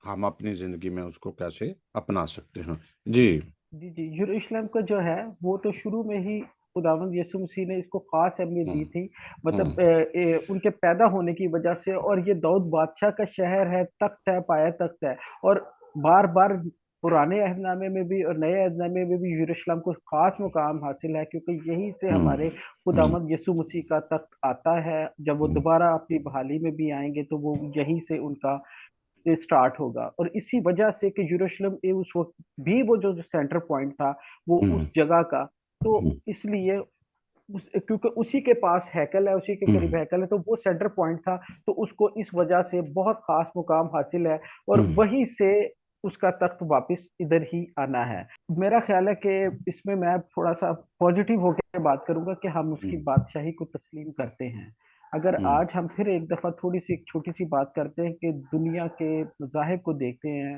हम अपनी जिंदगी में उसको कैसे अपना सकते हैं। जी। जी जी, यरूशलेम का जो है वो तो शुरू में ही खुदावंद यीशु मसीह ने इसको खास अहमियत दी हम्म थी, मतलब हम्म उनके पैदा होने की वजह से, और ये दाऊद बादशाह का शहर है, तख्त है, पाया तख्त है। और बार बार पुराने अहदनामे में भी और नए अहदनामे में भी यरूशलेम को खास मुकाम हासिल है, क्योंकि यहीं से हम्म हमारे हम्म खुदावंद यीशु मसीह का तख्त आता है। जब वो हम्म दोबारा अपनी बहाली में भी आएंगे तो वो यहीं से उनका से स्टार्ट होगा, और इसी वजह से कि यरूशलेम ये उस वक्त भी वो जो सेंटर पॉइंट था वो हम्म उस जगह का, तो हम्म इसलिए क्योंकि उसी के पास हैकल है, उसी के करीब हम्म हैकल है, तो वो सेंटर पॉइंट था, तो उसको इस वजह से बहुत खास मुकाम हासिल है, और हम्म वहीं से उसका तख्त वापस इधर ही आना है। मेरा ख्याल है कि इसमें मैं थोड़ा सा पॉजिटिव होकर बात करूंगा कि हम उसकी हम्म बादशाही को तस्लीम करते हैं। अगर हम्म आज हम फिर एक दफा थोड़ी सी एक छोटी सी बात करते हैं कि दुनिया के मज़ाहिब को देखते हैं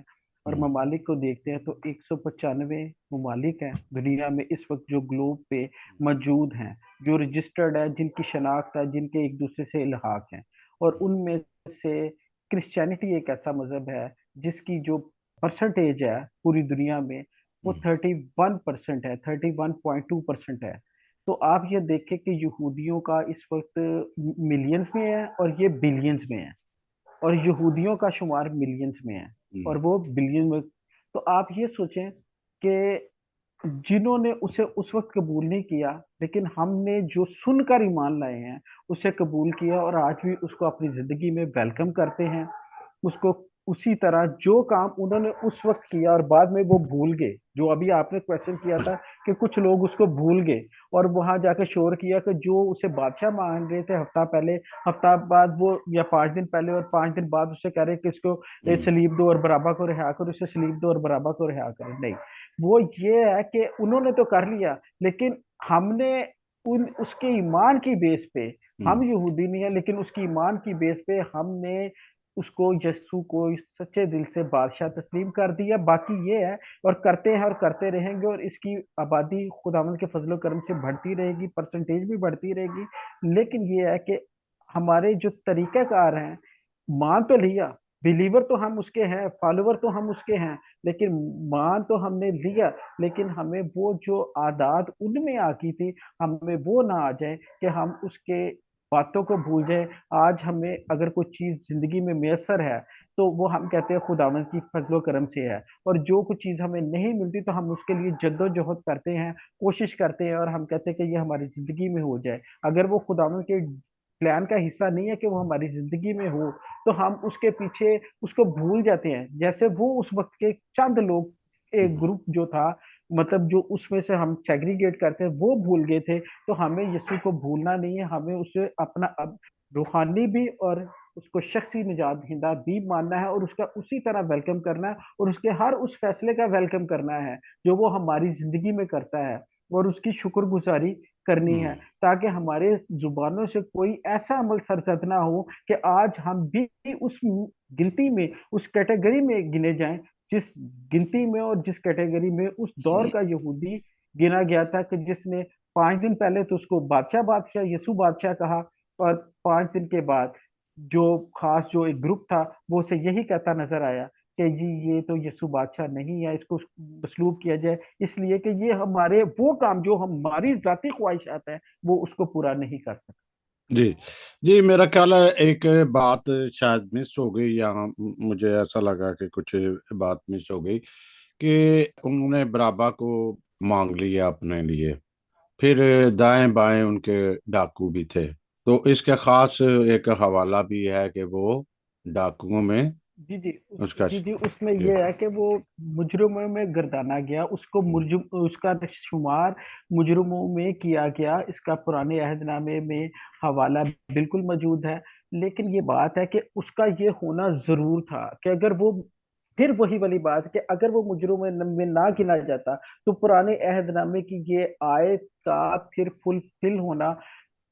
और हम्म ममालिक को देखते हैं, तो 195 ममालिक हैं दुनिया में इस वक्त जो ग्लोब पे मौजूद हैं, जो रजिस्टर्ड है, जिनकी शनाख्त है, जिनके एक दूसरे से इल्हाक हैं। और उनमें से क्रिश्चियनिटी एक ऐसा मजहब है जिसकी जो परसेंटेज है पूरी दुनिया में वो 31% है, 31.2% है। तो आप ये देखें कि यहूदियों का इस वक्त मिलियंस में है और ये बिलियंस में है, और यहूदियों का शुमार मिलियंस में है हम्म और वो बिलियन में। तो आप ये सोचें कि जिन्होंने उसे उस वक्त कबूल नहीं किया, लेकिन हमने जो सुनकर ईमान लाए हैं उसे कबूल किया, और आज भी उसको अपनी जिंदगी में वेलकम करते हैं उसको। उसी तरह जो काम उन्होंने उस वक्त किया और बाद में वो भूल गए, जो अभी आपने क्वेश्चन किया था कि कुछ लोग उसको भूल गए और वहां जाके शोर किया कि जो उसे बादशाह मान रहे थे हफ्ता पहले, हफ्ता बाद वो, या 5 दिन पहले और 5 दिन बाद उसे कह रहे कि इसको हम्म सलीब दो और बराबा को रिहा करो, इसे सलीब दो और बराबा को रिहा करो। नहीं, वो ये है कि उन्होंने तो कर लिया, लेकिन हमने उन उसके ईमान की बेस पे, हम हम्म यहूदी नहीं है लेकिन उसकी ईमान की बेस पे हमने اس کو यीशु को सच्चे दिल से बादशाह तस्लीम कर दिया। बाकी ये है, और करते हैं और करते रहेंगे, और इसकी आबादी खुदावंद के फजलो करम से बढ़ती रहेगी, परसेंटेज भी बढ़ती रहेगी। लेकिन ये है कि हमारे जो तरीक़ाकार हैं, मान तो लिया, बिलीवर तो हम उसके हैं, फॉलोवर तो हम उसके हैं, लेकिन मान तो हमने लिया, लेकिन हमें वो जो आदात उनमें आ गई थी, हमें वो ना आ जाए कि हम उसके बातों को भूल जाए। आज हमें अगर कोई चीज जिंदगी में मैसर है, तो वो हम कहते हैं खुदावंद की फजलो करम से है, और जो कुछ चीज हमें नहीं मिलती तो हम उसके लिए जद्दोजहद करते हैं, कोशिश करते हैं, और हम कहते हैं कि ये हमारी जिंदगी में हो जाए। अगर वो खुदावंद के प्लान का हिस्सा नहीं है कि वो हमारी जिंदगी में हो, तो हम उसके पीछे उसको भूल जाते हैं। जैसे वो उस वक्त के चंद लोग, एक हम्म, ग्रुप जो था, मतलब जो उसमें से हम सेग्रीगेट करते हैं, वो भूल गए थे। तो हमें यीशु को भूलना नहीं है, हमें उसे अपना अब रूहानी भी और उसको शख्सी निजात दहिंदा भी मानना है, और उसका उसी तरह वेलकम करना है, और उसके हर उस फैसले का वेलकम करना है जो वो हमारी जिंदगी में करता है, और उसकी शुक्रगुजारी करनी है, हम्म, ताकि हमारे जुबानों से कोई ऐसा अमल सरजद ना हो कि आज हम भी उस गिनती में, उस कैटेगरी में गिने जाएं, जिस गिनती में और जिस कैटेगरी में उस दौर का यहूदी गिना गया था, कि जिसने 5 दिन पहले तो उसको बादशाह बादशाह यीशु बादशाह कहा, और 5 दिन के बाद जो खास जो एक ग्रुप था, वो उसे यही कहता नजर आया कि जी ये तो यीशु बादशाह नहीं है, इसको मसलूब किया जाए, इसलिए कि ये हमारे वो काम जो हमारी जाती ख्वाहिशात है, वो उसको पूरा नहीं कर सकता। जी जी, मेरा ख्याल है एक बात शायद मिस हो गई, या मुझे ऐसा लगा कि कुछ बात मिस हो गई कि उन्होंने बराबा को मांग लिया अपने लिए, फिर दाएं बाएं उनके डाकू भी थे। तो इसका खास एक हवाला भी है कि वो डाकुओं में जी जी उसका जी जी, उसमें जी, ये है कि वो मुजरिमों में गर्दाना गया, उसको मुजरिम, उसका शुमार मुजरिमों में किया गया। इसका पुराने अहदनामे में हवाला बिल्कुल मौजूद है। लेकिन ये बात है कि उसका ये होना जरूर था कि अगर वो, फिर वही वाली बात कि अगर वो मुजरिमों में ना गिना जाता, तो पुराने अहदनामे की ये आयत का फिर फुलफिल होना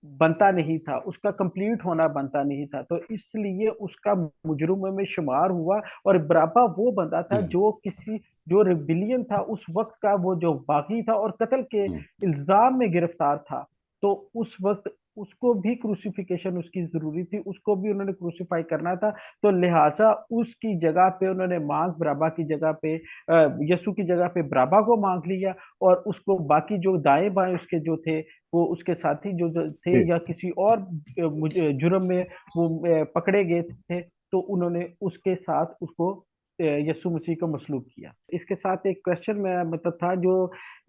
बनता नहीं था, उसका कंप्लीट होना बनता नहीं था। तो इसलिए उसका मुजरिमों में शुमार हुआ, और बराबा वो बंदा था हम्म, जो किसी, जो रिबिलियन था उस वक्त का, वो जो बागी था और कत्ल के हम्म, इल्जाम में गिरफ्तार था। तो उस वक्त उसको भी क्रूसिफिकेशन उसकी जरूरी थी, उसको भी उन्होंने क्रूसिफाई करना था। तो लिहाजा उसकी जगह पे उन्होंने मांग बराबा की जगह पे, यसु की जगह पे बराबा को मांग लिया, और उसको बाकी जो दाएं बाएं उसके जो थे, वो उसके साथी जो थे जी, या किसी और जुर्म में वो पकड़े गए थे, तो उन्होंने उसके साथ उसको यीशु मसीह को मसलूब किया। इसके साथ एक क्वेश्चन में मतलब था जो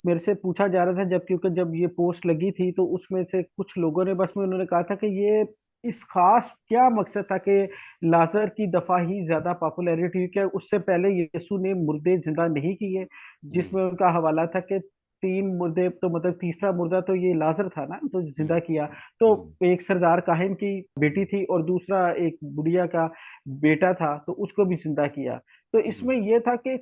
मेरे से पूछा जा रहा था, जब क्योंकि जब ये पोस्ट लगी थी, तो उसमें से कुछ लोगों ने बस में उन्होंने कहा था कि ये इस खास क्या मकसद था कि लाजर की दफा ही ज्यादा पॉपुलैरिटी, क्या उससे पहले यीशु ने मुर्दे जिंदा नहीं किए? हम्म, जिसमें उनका हवाला था कि 3 मुर्दे, तो मतलब तीसरा मुर्दा तो ये लाजर था ना, तो हम्म, जिंदा किया। तो हम्म, एक सरदार काहिन की बेटी थी, और दूसरा एक बुढ़िया का बेटा था, तो उसको भी जिंदा किया। तो हम्म, इसमें यह था कि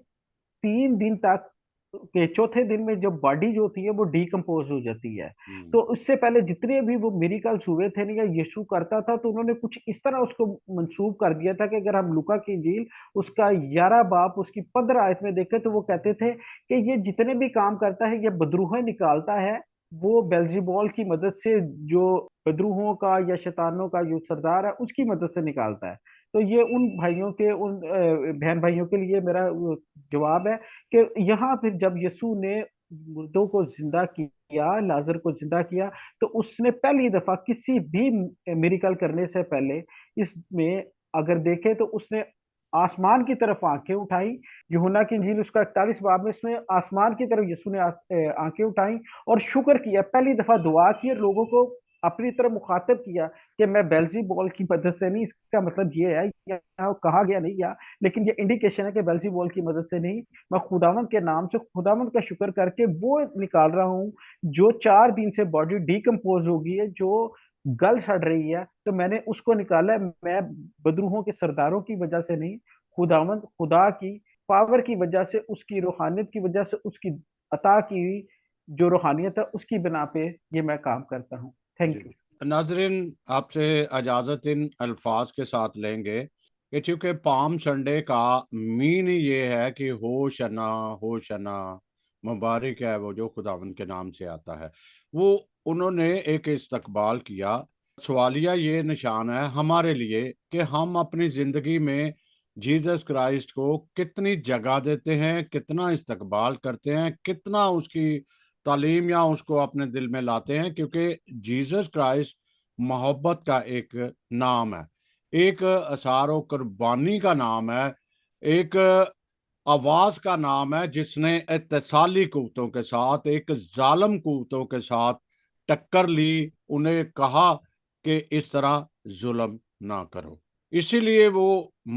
3 दिन तक के चौथे दिन में जब बॉडी जो होती है वो डिकम्पोज हो जाती है। हम्म, तो उससे पहले जितने भी वो मिरेकल्स हुए थे ना, या यीशु करता था, तो उन्होंने कुछ इस तरह उसको मंसूब कर दिया था कि अगर हम लूका की इंजील उसका 11 बाब उसकी 15 आयत में देखें, तो वो कहते थे कि ये जितने भी काम करता है, ये बदरूहें निकालता है, वो बेल्जीबॉल की मदद से, जो बदरूहों का या शैतानों का जो सरदार है उसकी मदद से निकालता है। तो ये उन भाइयों के, उन बहन भाइयों के लिए मेरा जवाब है कि यहाँ फिर जब यीशु ने मुर्दों को जिंदा किया, लाजर को जिंदा किया, तो उसने पहली दफा किसी भी मिरेकल करने से पहले इसमें अगर देखे, तो उसने आसमान की तरफ आंखें उठाई। यूहन्ना की इंजील उसका 41 बाब में इसमें आसमान की तरफ यीशु ने आंखें उठाई, और शुक्र किया, पहली दफा दुआ की, और लोगों को अपनी तरफ मुखातिब किया कि मैं बेल्जी बॉल की मदद से नहीं, इसका मतलब ये है, यहाँ कहा गया नहीं गया, लेकिन ये इंडिकेशन है कि बेल्जी बॉल की मदद से नहीं, मैं खुदावंद के नाम से खुदावंद का शुक्र करके वो निकाल रहा हूँ जो 4 दिन से बॉडी डिकम्पोज हो गई है, जो गल सड़ रही है, तो मैंने उसको निकाला है। मैं बदरूहों के सरदारों की वजह से नहीं, खुदावंद खुदा की पावर की वजह से, उसकी रूहानियत की वजह से, उसकी अता की हुई जो रूहानियत है उसकी बिना पे ये मैं काम करता हूँ। जी। Thank you. नाजरीन, आपसे इजाज़त इन अल्फाज के साथ लेंगे کہ چونکہ پام سنڈے کا مین ہی یہ ہے کہ ہوشنا ہوشنا، مبارک ہے وہ جو خداوند کے نام سے آتا ہے، وہ انہوں نے ایک استقبال کیا۔ سوالیہ یہ نشان ہے ہمارے لیے کہ ہم اپنی زندگی میں جیزس کرائسٹ کو کتنی جگہ دیتے ہیں، کتنا استقبال کرتے ہیں، کتنا اس کی تعلیم یا اس کو اپنے دل میں لاتے ہیں، کیونکہ جیزس کرائسٹ محبت کا ایک نام ہے، ایک اثار و قربانی کا نام ہے، ایک آواز کا نام ہے جس نے اتصالی قوتوں کے ساتھ، ایک ظالم قوتوں کے ساتھ ٹکر لی، انہیں کہا کہ اس طرح ظلم نہ کرو۔ اسی لیے وہ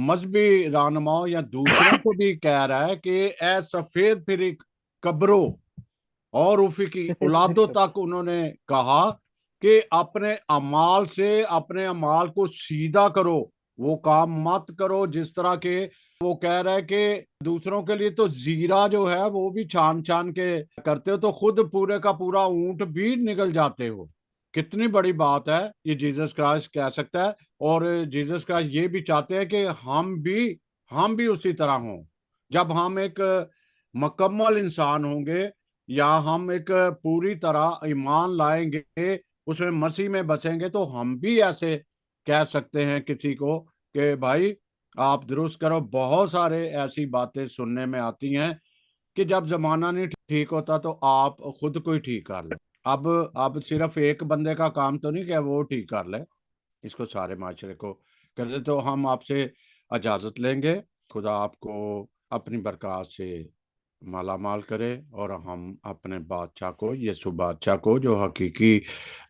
مذہبی رہنماؤں یا دوسروں کو بھی کہہ رہا ہے کہ اے سفید پھر قبرو اور اوفی کی اولادوں تک انہوں نے کہا کہ اپنے اعمال سے، اپنے اعمال کو سیدھا کرو، وہ کام مت کرو جس طرح کے وہ کہہ رہا ہے کہ دوسروں کے لیے تو زیرہ جو ہے وہ بھی چھان چھان کے کرتے ہو، تو خود پورے کا پورا اونٹ بھی نگل جاتے ہو۔ کتنی بڑی بات ہے یہ جیزس کرائسٹ کہہ سکتا ہے، اور جیزس کرائسٹ یہ بھی چاہتے ہیں کہ ہم بھی اسی طرح ہوں۔ جب ہم ایک مکمل انسان ہوں گے، یا ہم ایک پوری طرح ایمان لائیں گے، اس میں مسیح میں بسیں گے، تو ہم بھی ایسے کہہ سکتے ہیں کسی کو کہ بھائی آپ درست کرو۔ بہت سارے ایسی باتیں سننے میں آتی ہیں کہ جب زمانہ نہیں ٹھیک ہوتا تو آپ خود کو ہی ٹھیک کر لیں۔ اب صرف ایک بندے کا کام تو نہیں کہ وہ ٹھیک کر لے، اس کو سارے معاشرے کو کر دے۔ تو ہم آپ سے اجازت لیں گے، خدا آپ کو اپنی برکات سے مالا مال کرے، اور ہم اپنے بادشاہ کو، یسوع بادشاہ کو جو حقیقی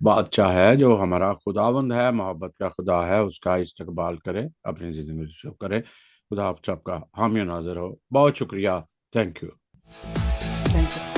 بادشاہ ہے، جو ہمارا خداوند ہے، محبت کا خدا ہے، اس کا استقبال کرے، اپنی زندگی میں شو کرے۔ خدا آپ سب کا حامی و ناظر ہو۔ بہت شکریہ، تھینک یو۔ Thank you.